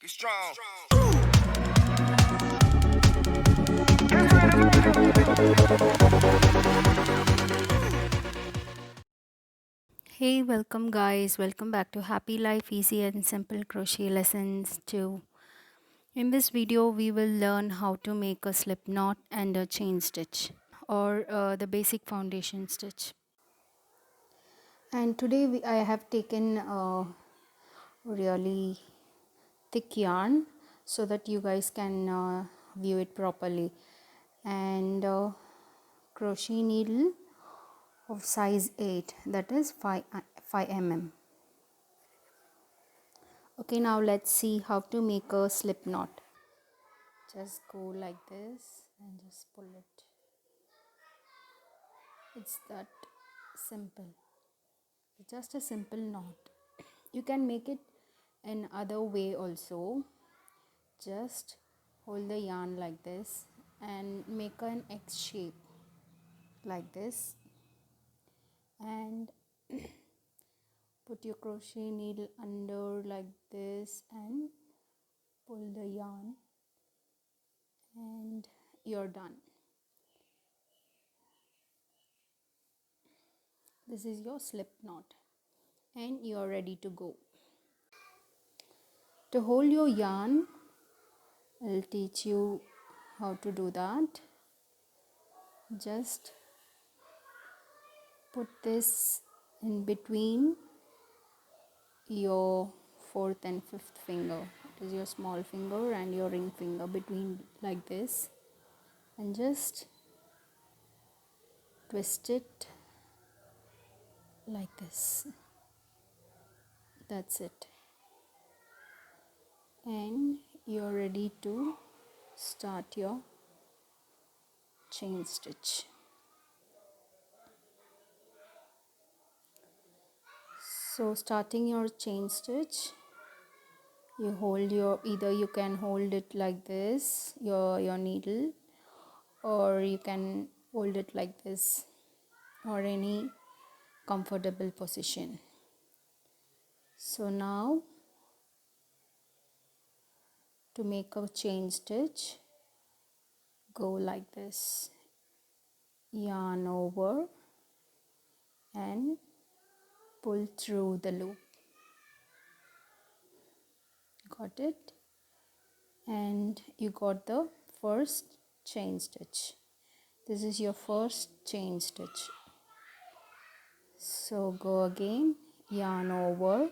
Be strong. Hey, welcome guys. Welcome back to Happy Life Easy and Simple Crochet Lessons 2. In this video, we will learn how to make a slip knot and a chain stitch or the basic foundation stitch. And today I have taken a really thick yarn so that you guys can view it properly, and crochet needle of size 8, that is 5 mm. Okay, now let's see how to make a slip knot. Just go like this and just pull it. It's that simple. It's just a simple knot. You can make it in other way also. Just hold the yarn like this and make an X shape like this, and put your crochet needle under like this and pull the yarn, and you're done. This is your slip knot and you're ready to go. To hold your yarn, I'll teach you how to do that. Just put this in between your fourth and fifth finger. It is your small finger and your ring finger, between like this, and just twist it like this. That's it. And you're ready to start your chain stitch. So starting your chain stitch, you hold your, either you can hold it like this, your needle, or you can hold it like this, or any comfortable position. So now to make a chain stitch, go like this, yarn over and pull through the loop. Got it? And you got the first chain stitch. This is your first chain stitch. So go again, yarn over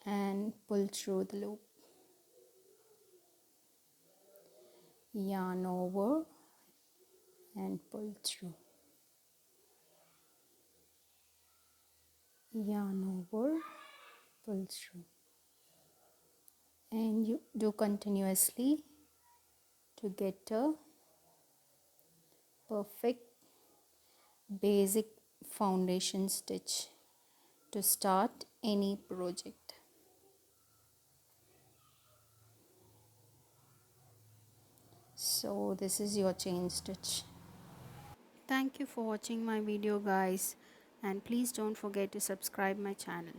and pull through the loop. Yarn over and pull through. Yarn over, pull through. And you do continuously to get a perfect basic foundation stitch to start any project. So this is your chain stitch. Thank you for watching my video guys, and please don't forget to subscribe my channel.